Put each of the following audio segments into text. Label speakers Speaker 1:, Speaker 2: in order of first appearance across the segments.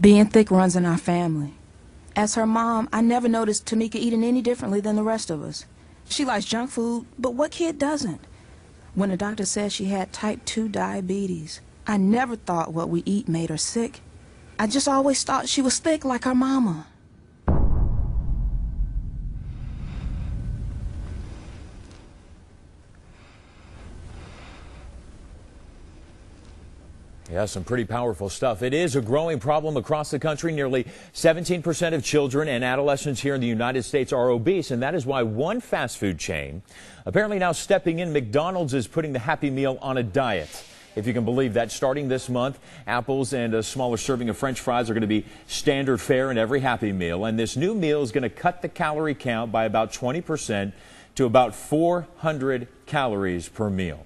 Speaker 1: Being thick runs in our family. As her mom, I never noticed Tamika eating any differently than the rest of us. She likes junk food, but what kid doesn't? When the doctor said she had type 2 diabetes, I never thought what we eat made her sick. I just always thought she was thick like her mama.
Speaker 2: Yeah, some pretty powerful stuff. It is a growing problem across the country. Nearly 17% of children and adolescents here in the United States are obese, and that is why one fast food chain, apparently now stepping in, McDonald's, is putting the Happy Meal on a diet. If you can believe that, starting this month, apples and a smaller serving of French fries are going to be standard fare in every Happy Meal, and this new meal is going to cut the calorie count by about 20% to about 400 calories per meal.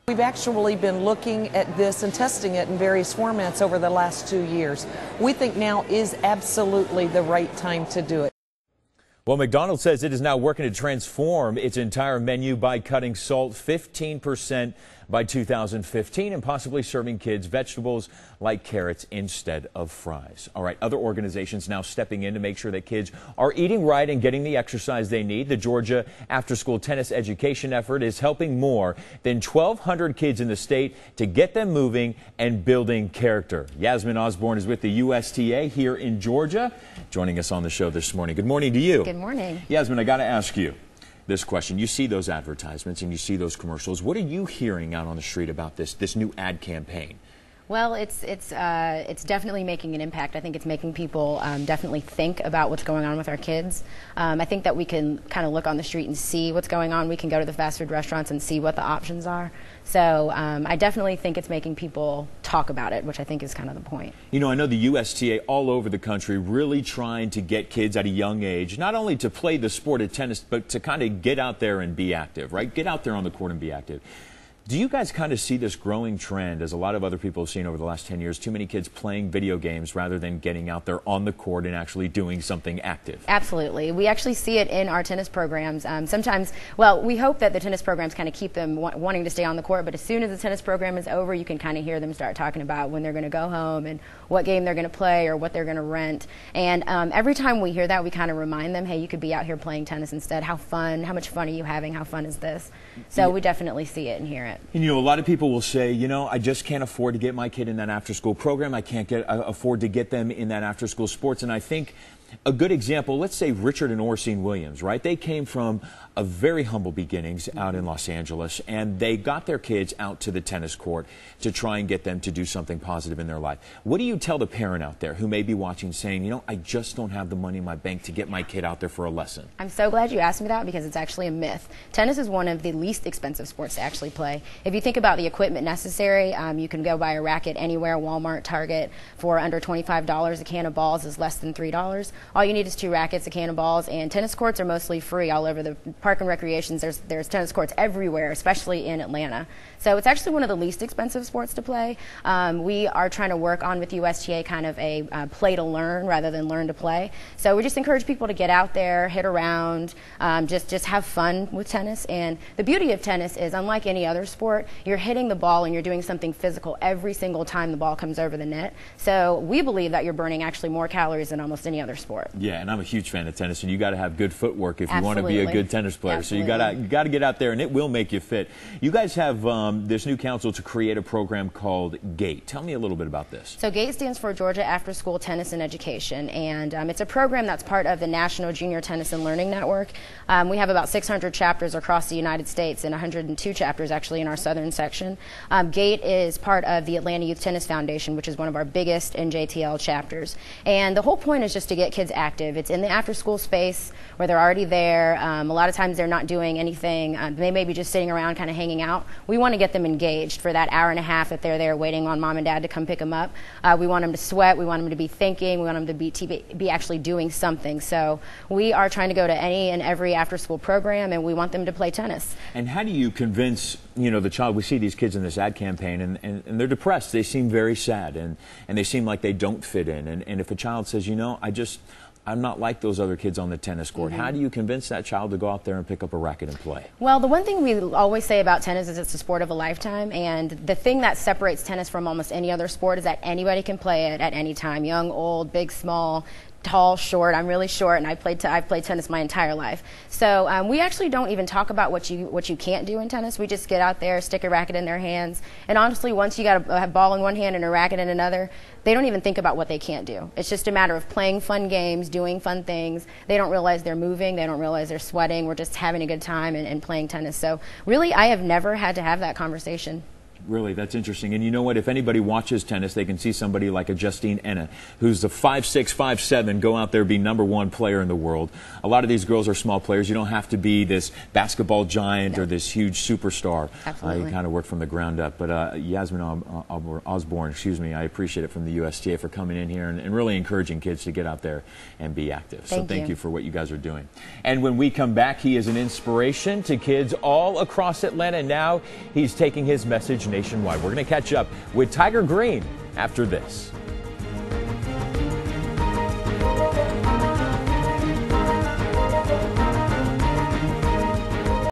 Speaker 3: We've actually been looking at this and testing it in various formats over the last 2 years. We think now is absolutely the right time to do it.
Speaker 2: Well, McDonald's says it is now working to transform its entire menu by cutting salt 15% by 2015 and possibly serving kids vegetables like carrots instead of fries. All right, other organizations now stepping in to make sure that kids are eating right and getting the exercise they need. The Georgia after-school tennis education effort is helping more than 1,200 kids in the state to get them moving and building character. Yasmin Osborne is with the USTA here in Georgia, joining us on the show this morning. Good morning to you.
Speaker 4: Good morning.
Speaker 2: Yasmin, I got to ask you this question. You see those advertisements and you see those commercials. What are you hearing out on the street about this new ad campaign?
Speaker 4: Well, it's definitely making an impact. I think it's making people definitely think about what's going on with our kids. I think that we can kind of look on the street and see what's going on. We can go to the fast food restaurants and see what the options are. So I definitely think it's making people talk about it, which I think is kind of the point. You
Speaker 2: know, I know the USTA all over the country really trying to get kids at a young age, not only to play the sport of tennis, but to kind of get out there and be active, right? Get out there on the court and be active. Do you guys kind of see this growing trend, as a lot of other people have seen over the last 10 years, too many kids playing video games rather than getting out there on the court and actually doing something active?
Speaker 4: Absolutely. We actually see it in our tennis programs. Sometimes, well, we hope that the tennis programs kind of keep them wanting to stay on the court, but as soon as the tennis program is over, you can kind of hear them start talking about when they're going to go home and what game they're going to play or what they're going to rent. And every time we hear that, we kind of remind them, hey, you could be out here playing tennis instead. How much fun are you having? How fun is this? So we definitely see it and hear it.
Speaker 2: And, you know, a lot of people will say, you know, I just can't afford to get my kid in that after-school program. I can't afford to get them in that after-school sports. And I think a good example, let's say Richard and Orsine Williams, right? They came from a very humble beginnings out in Los Angeles, and they got their kids out to the tennis court to try and get them to do something positive in their life. What do you tell the parent out there who may be watching saying, you know, I just don't have the money in my bank to get my kid out there for a lesson?
Speaker 4: I'm so glad you asked me that, because it's actually a myth. Tennis is one of the least expensive sports to actually play. If you think about the equipment necessary, you can go buy a racket anywhere, Walmart, Target, for under $25. A can of balls is less than $3. All you need is 2 rackets, a can of balls, and tennis courts are mostly free all over the park and recreations. There's tennis courts everywhere, especially in Atlanta. So it's actually one of the least expensive sports to play. We are trying to work on with USTA kind of a play to learn rather than learn to play. So we just encourage people to get out there, hit around, just have fun with tennis. And the beauty of tennis is, unlike any other sport, you're hitting the ball and you're doing something physical every single time the ball comes over the net. So we believe that you're burning actually more calories than almost any other sport.
Speaker 2: Yeah, and I'm a huge fan of tennis, and you got to have good footwork if you want to be a good tennis player. Absolutely. So you got to get out there, and it will make you fit. You guys have this new council to create a program called GATE. Tell me a little bit about this.
Speaker 4: So GATE stands for Georgia After School Tennis and Education, and it's a program that's part of the National Junior Tennis and Learning Network. We have about 600 chapters across the United States and 102 chapters actually in our southern section. GATE is part of the Atlanta Youth Tennis Foundation, which is one of our biggest NJTL chapters. And the whole point is just to get kids active. It's in the after-school space where they're already there. A lot of times they're not doing anything. They may be just sitting around kind of hanging out. We want to get them engaged for that hour and a half that they're there waiting on mom and dad to come pick them up. We want them to sweat. We want them to be thinking. We want them to be actually doing something. So we are trying to go to any and every after-school program, and we want them to play tennis.
Speaker 2: And how do you convince, you know, the child? We see these kids in this ad campaign, and they're depressed. They seem very sad, and they seem like they don't fit in. And if a child says, you know, I'm not like those other kids on the tennis court. How do you convince that child to go out there and pick up a racket and play?
Speaker 4: Well, the one thing we always say about tennis is it's a sport of a lifetime, and the thing that separates tennis from almost any other sport is that anybody can play it at any time, young, old, big, small, tall, short. I'm really short, and I've played tennis my entire life. So we actually don't even talk about what you can't do in tennis. We just get out there, stick a racket in their hands, and honestly, once you got a ball in one hand and a racket in another, they don't even think about what they can't do. It's just a matter of playing fun games, doing fun things. They don't realize they're moving. They don't realize they're sweating. We're just having a good time and playing tennis. So really, I have never had to have that conversation.
Speaker 2: Really, that's interesting. And you know what? If anybody watches tennis, they can see somebody like a Justine Enna, who's the 5'6", 5'7", go out there, be #1 player in the world. A lot of these girls are small players. You don't have to be this basketball giant or this huge superstar.
Speaker 4: Absolutely.
Speaker 2: You kind of work from the ground up. But Yasmin Osborne, I appreciate it from the USTA for coming in here and really encouraging kids to get out there and be active. So thank you for what you guys are doing. And when we come back, he is an inspiration to kids all across Atlanta. Now he's taking his message nationwide. We're going to catch up with Tiger Green after this.